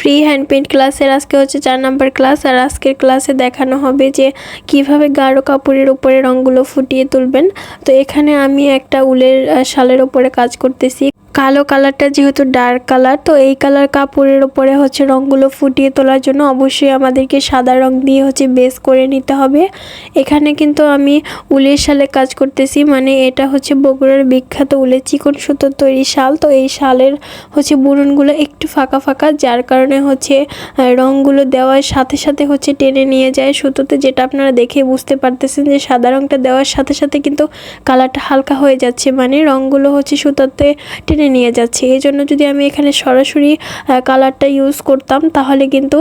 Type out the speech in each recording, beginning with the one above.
Free hand paint ক্লাসের আজকে হচ্ছে 4 নাম্বার ক্লাস। আর আজকের ক্লাসে দেখানো হবে যে কিভাবে গাঢ় কাপড়ের উপরে রঙগুলো ফুটিয়ে তুলবেন। তো এখানে আমি একটা উলের শালের উপরে কাজ করতেছি। কালো কালারটা যেহেতু ডার্ক কালার, তো এই কালার কাপড়ের উপরে হচ্ছে রঙগুলো ফুটিয়ে তোলার জন্য অবশ্যই আমাদেরকে সাদা রং দিয়ে হচ্ছে বেস করে নিতে হবে। এখানে কিন্তু আমি উলের শালে কাজ করতেছি, মানে এটা হচ্ছে বগুড়ার বিখ্যাত উলের চিকন সুতোর তৈরি শাল। তো এই শালের হচ্ছে বুননগুলো একটু ফাঁকা ফাঁকা, যার কারণে হচ্ছে রঙগুলো দেওয়ার সাথে সাথে হচ্ছে টেনে নিয়ে যায় সুতোতে, যেটা আপনারা দেখে বুঝতে পারতেছেন যে সাদা রঙটা দেওয়ার সাথে সাথে কিন্তু কালারটা হালকা হয়ে যাচ্ছে, মানে রঙগুলো হচ্ছে সুতোতে টেনে নিয়ে যাচ্ছে। এই জন্য যদি আমি এখানে সরাসরি কালারটা ইউজ করতাম তাহলে কিন্তু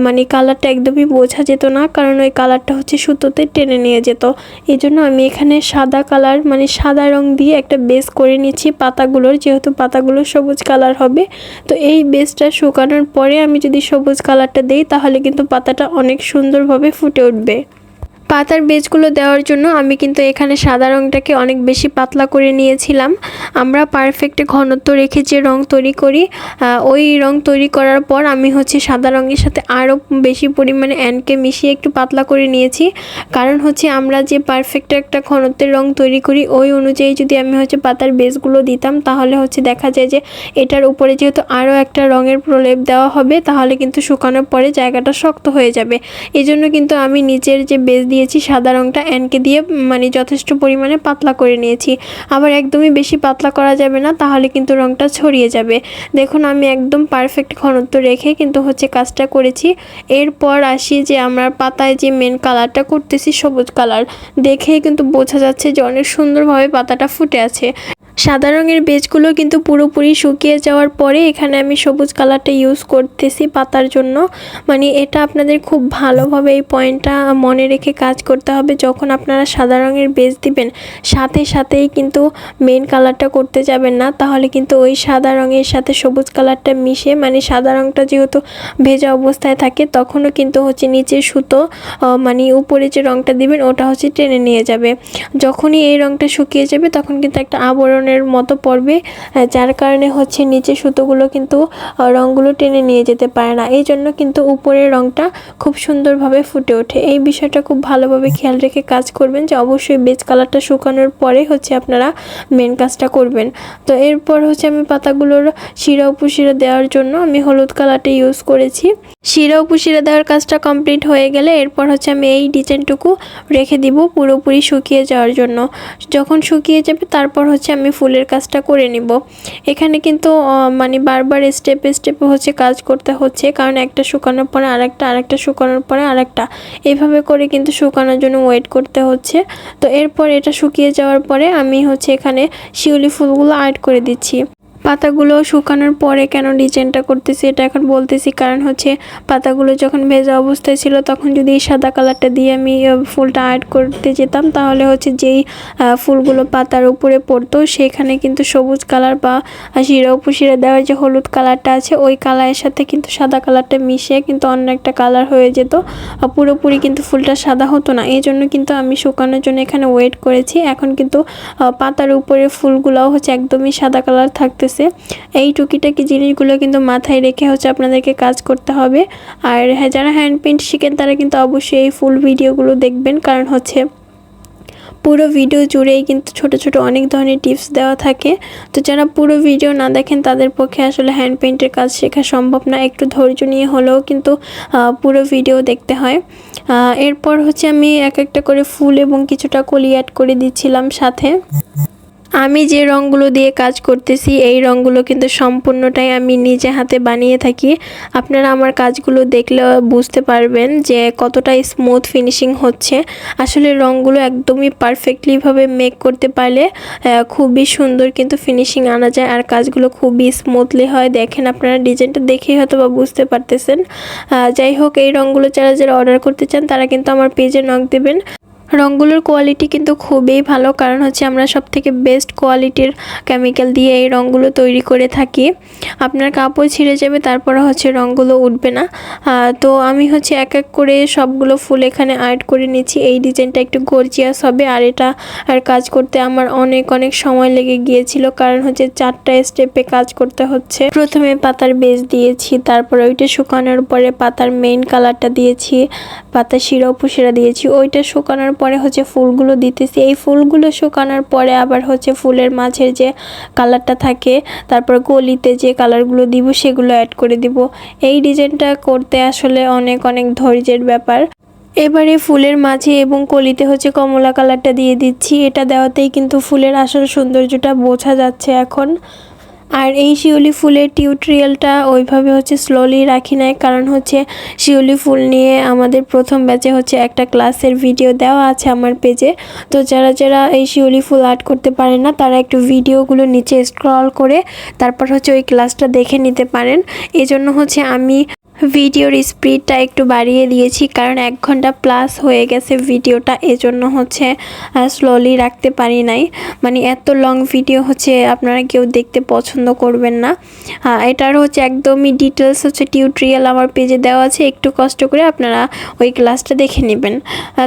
মানে কালারটা একদমই বোঝা যেত না, কারণ ওই কালারটা হচ্ছে সুতোতে টেনে নিয়ে যেত। এই জন্য আমি এখানে সাদা কালার মানে সাদা রং দিয়ে একটা বেস করে নিচ্ছি পাতাগুলোর, যেহেতু পাতাগুলো সবুজ কালার হবে। তো এই বেসটা শুকানোর পরে আমি যদি সবুজ কালারটা দেই তাহলে কিন্তু পাতাটা অনেক সুন্দরভাবে ফুটে উঠবে। পাতার বেজগুলো দেওয়ার জন্য আমি কিন্তু এখানে সাদা রঙটাকে অনেক বেশি পাতলা করে নিয়েছিলাম। আমরা পারফেক্ট ঘনত্ব রেখে যে রং তৈরি করি, ওই রং তৈরি করার পর আমি হচ্ছে সাদা রঙের সাথে আরও বেশি পরিমাণে অ্যানকে মিশিয়ে একটু পাতলা করে নিয়েছি। কারণ হচ্ছে আমরা যে পারফেক্ট একটা ঘনত্বের রং তৈরি করি ওই অনুযায়ী যদি আমি হচ্ছে পাতার বেজগুলো দিতাম তাহলে হচ্ছে দেখা যায় যে এটার উপরে যেহেতু আরও একটা রঙের প্রলেপ দেওয়া হবে তাহলে কিন্তু শুকানোর পরে জায়গাটা শক্ত হয়ে যাবে। এই জন্য কিন্তু আমি নিচের যে বেজ দিয়েছি সাদা রঙটা অ্যানকে দিয়ে মানে যথেষ্ট পরিমাণে পাতলা করে নিয়েছি। আবার একদমই বেশি পাতলা করা যাবে না, তাহলে কিন্তু রঙটা ছড়িয়ে যাবে। দেখুন আমি একদম পারফেক্ট ঘনত্ব রেখে কিন্তু হচ্ছে কাজটা করেছি। এরপর আসি যে আমরা পাতায় যে মেন কালারটা করতেছি সবুজ কালার, দেখেই কিন্তু বোঝা যাচ্ছে যে অনেক সুন্দরভাবে পাতাটা ফুটে আছে। সাদা রঙের বেজগুলো কিন্তু পুরোপুরি শুকিয়ে যাওয়ার পরে এখানে আমি সবুজ কালারটা ইউজ করতেছি পাতার জন্য। মানে এটা আপনাদের খুব ভালোভাবে এই পয়েন্টটা মনে রেখে কাজ করতে হবে। যখন আপনারা সাদা রঙের বেজ দিবেন সাথে সাথেই কিন্তু মেন কালারটা করতে যাবেন না, তাহলে কিন্তু ওই সাদা রঙের সাথে সবুজ কালারটা মিশে মানে সাদা রঙটা যেহেতু ভেজা অবস্থায় থাকে তখনও কিন্তু হচ্ছে নিচের সুতো মানে উপরে যে রঙটা দিবেন ওটা হচ্ছে টেনে নিয়ে যাবে। যখনই এই রঙটা শুকিয়ে যাবে তখন কিন্তু একটা আবরণ মতো পড়বে, যার কারণে হচ্ছে নিচে সুতোগুলো কিন্তু রঙগুলো টেনে নিয়ে যেতে পারে না। এই জন্য কিন্তু উপরের রঙটা খুব সুন্দরভাবে ফুটে ওঠে। এই বিষয়টা খুব ভালোভাবে খেয়াল রেখে কাজ করবেন যে অবশ্যই বেজ কালারটা শুকানোর পরে হচ্ছে আপনারা মেন কাজটা করবেন। তো এরপর হচ্ছে আমি পাতাগুলোর শিরা উপশিরা দেওয়ার জন্য আমি হলুদ কালারটা ইউজ করেছি। শিরা উপশিরা দেওয়ার কাজটা কমপ্লিট হয়ে গেলে এরপর হচ্ছে আমি এই ডিজাইনটুকু রেখে দিব পুরোপুরি শুকিয়ে যাওয়ার জন্য। যখন শুকিয়ে যাবে তারপর হচ্ছে আমি ফুলের কাজটা করে নিব। এখানে কিন্তু মানে বারবার স্টেপে স্টেপে হচ্ছে কাজ করতে হচ্ছে, কারণ একটা শুকানোর পরে আরেকটা শুকানোর পরে আরেকটা, এইভাবে করে কিন্তু শুকানোর জন্য ওয়েট করতে হচ্ছে। তো এরপর এটা শুকিয়ে যাওয়ার পরে আমি হচ্ছে এখানে শিউলি ফুলগুলো অ্যাড করে দিচ্ছি। পাতাগুলো শুকানোর পরে কেন ডিজাইনটা করতেছি এটা এখন বলতেছি, কারণ হচ্ছে পাতাগুলো যখন ভেজা অবস্থায় ছিল তখন যদি এই সাদা কালারটা দিয়ে আমি ফুলটা অ্যাড করতে যেতাম তাহলে হচ্ছে যেই ফুলগুলো পাতার উপরে পড়তো সেখানে কিন্তু সবুজ কালার বা শিরা উপশিরা দেওয়ার যে হলুদ কালারটা আছে ওই কালারের সাথে কিন্তু সাদা কালারটা মিশে কিন্তু অন্য একটা কালার হয়ে যেত, পুরোপুরি কিন্তু ফুলটা সাদা হতো না। এই জন্য কিন্তু আমি শুকানোর জন্য এখানে ওয়েট করেছি। এখন কিন্তু পাতার উপরে ফুলগুলোও হচ্ছে একদমই সাদা কালার থাকতেছে। এই টুকিটাকি জিনিসগুলো কিন্তু মাথায় রেখে হচ্ছে আপনাদেরকে কাজ করতে হবে। আর যারা হ্যান্ড পেইন্ট শিখেন তারা কিন্তু অবশ্যই এই ফুল ভিডিওগুলো দেখবেন, কারণ হচ্ছে পুরো ভিডিও জুড়েই কিন্তু ছোট ছোট অনেক ধরনের টিপস দেওয়া থাকে। তো যারা পুরো ভিডিও না দেখেন তাদের পক্ষে আসলে হ্যান্ড পেইন্টের কাজ শেখা সম্ভব না, একটু ধৈর্য নিয়ে হলেও কিন্তু পুরো ভিডিও দেখতে হয়। এরপর হচ্ছে আমি এক একটা করে ফুল এবং কিছুটা কলি অ্যাড করে দিচ্ছিলাম সাথে। আমি যে রঙগুলো দিয়ে কাজ করতেছি এই রঙগুলো কিন্তু সম্পূর্ণটাই আমি নিজে হাতে বানিয়ে থাকি। আপনারা আমার কাজগুলো দেখলে বুঝতে পারবেন যে কতটা স্মুথ ফিনিশিং হচ্ছে। আসলে রঙগুলো একদমই পারফেক্টলিভাবে মেক করতে পারলে খুবই সুন্দর কিন্তু ফিনিশিং আনা যায়, আর কাজগুলো খুবই স্মুথলি হয়। দেখেন আপনারা ডিজাইনটা দেখেই হয়তো বা বুঝতে পারতেছেন। যাই হোক, এই রঙগুলো যারা যারা অর্ডার করতে চান তারা কিন্তু আমার পেজে নক দেবেন। রঙগুলোর কোয়ালিটি কিন্তু খুবই ভালো, কারণ হচ্ছে আমরা সবথেকে বেস্ট কোয়ালিটির কেমিক্যাল দিয়ে এই রঙগুলো তৈরি করে থাকি। আপনার কাপড় ছিঁড়ে যাবে, তারপরে হচ্ছে রঙগুলো উঠবে না। তো আমি হচ্ছে এক এক করে সবগুলো ফুল এখানে অ্যাড করে নিচ্ছি। এই ডিজাইনটা একটু গর্জিয়াস হবে, আর এটা আর কাজ করতে আমার অনেক সময় লেগে গিয়েছিল, কারণ হচ্ছে 4টা স্টেপে কাজ করতে হচ্ছে। প্রথমে পাতার বেস দিয়েছি, তারপরে ওইটা শুকানোর পরে পাতার মেইন কালারটা দিয়েছি, পাতার শিরা উপশিরা দিয়েছি। ওইটা শুকানোর পরে হচ্ছে ফুলগুলো দিতেছি। এই ফুলগুলো শুকানোর পরে আবার হচ্ছে ফুলের মাঝের যে কালারটা থাকে, তারপর কলিতে যে কালারগুলো দিব সেগুলো অ্যাড করে দিব। এই ডিজাইনটা করতে আসলে অনেক ধৈর্যের ব্যাপার। এবারে ফুলের মাঝে এবং কলিতে হচ্ছে কমলা কালারটা দিয়ে দিচ্ছি। এটা দেওয়াতেই কিন্তু ফুলের আসল সৌন্দর্যটা বোঝা যাচ্ছে এখন। আর এই শিউলি ফুলের টিউটোরিয়ালটা ওইভাবে হচ্ছে স্লোলি রাখি নাই, কারণ হচ্ছে শিউলি ফুল নিয়ে আমাদের প্রথম ব্যাচে হচ্ছে একটা ক্লাসের ভিডিও দেওয়া আছে আমার পেজে। তো যারা এই শিউলি ফুল আর্ট করতে পারে না, তারা একটু ভিডিওগুলো নিচে স্ক্রল করে তারপর হচ্ছে ওই ক্লাসটা দেখে নিতে পারেন। এজন্য হচ্ছে আমি ভিডিওর স্পিডটা একটু বাড়িয়ে দিয়েছি, কারণ 1 ঘন্টা প্লাস হয়ে গেছে ভিডিওটা, এজন্য হচ্ছে স্লোলি রাখতে পারি নাই। মানে এত লং ভিডিও হচ্ছে আপনারা কেউ দেখতে পছন্দ করবেন না। এটার হচ্ছে একদমই ডিটেলস হচ্ছে টিউটোরিয়াল আমার পেজে দেওয়া আছে, একটু কষ্ট করে আপনারা ওই ক্লাসটা দেখে নেবেন।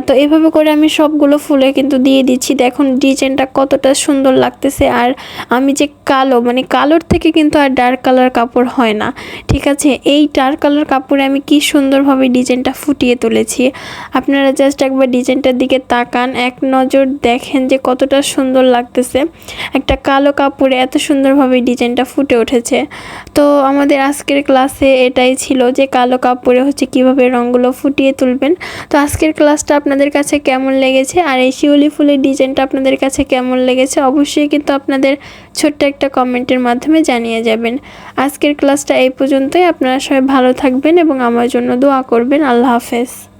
তো এভাবে করে আমি সবগুলো ফুলে কিন্তু দিয়ে দিচ্ছি। দেখুন ডিজাইনটা কতটা সুন্দর লাগতেছে। আর আমি যে কালো, মানে কালোর থেকে কিন্তু আর ডার্ক কালার কাপড় হয় না, ঠিক আছে? এই ডার্ক কালার কাপড়ে আমি কি সুন্দরভাবে ডিজাইনটা ফুটিয়ে তুলেছি। আপনারা জাস্ট একবার ডিজাইনটার দিকে তাকান, এক নজর দেখেন যে কতটা সুন্দর লাগতেছে। একটা কালো কাপড়ে এত সুন্দরভাবে ডিজাইনটা ফুটে উঠেছে। তো আমাদের আজকের ক্লাসে এটাই ছিল যে কালো কাপড়ে হচ্ছে কিভাবে রঙগুলো ফুটিয়ে তুলবেন। তো আজকের ক্লাসটা আপনাদের কাছে কেমন লেগেছে, আর এই শিউলি ফুলের ডিজাইনটা আপনাদের কাছে কেমন লেগেছে, অবশ্যই কিন্তু আপনাদের ছোট্ট একটা কমেন্টের মাধ্যমে জানিয়ে যাবেন। আজকের ক্লাসটা এই পর্যন্তই। আপনারা সবাই ভালো থাকবেন এবং আমার জন্য দোয়া করবেন। আল্লাহ হাফেজ।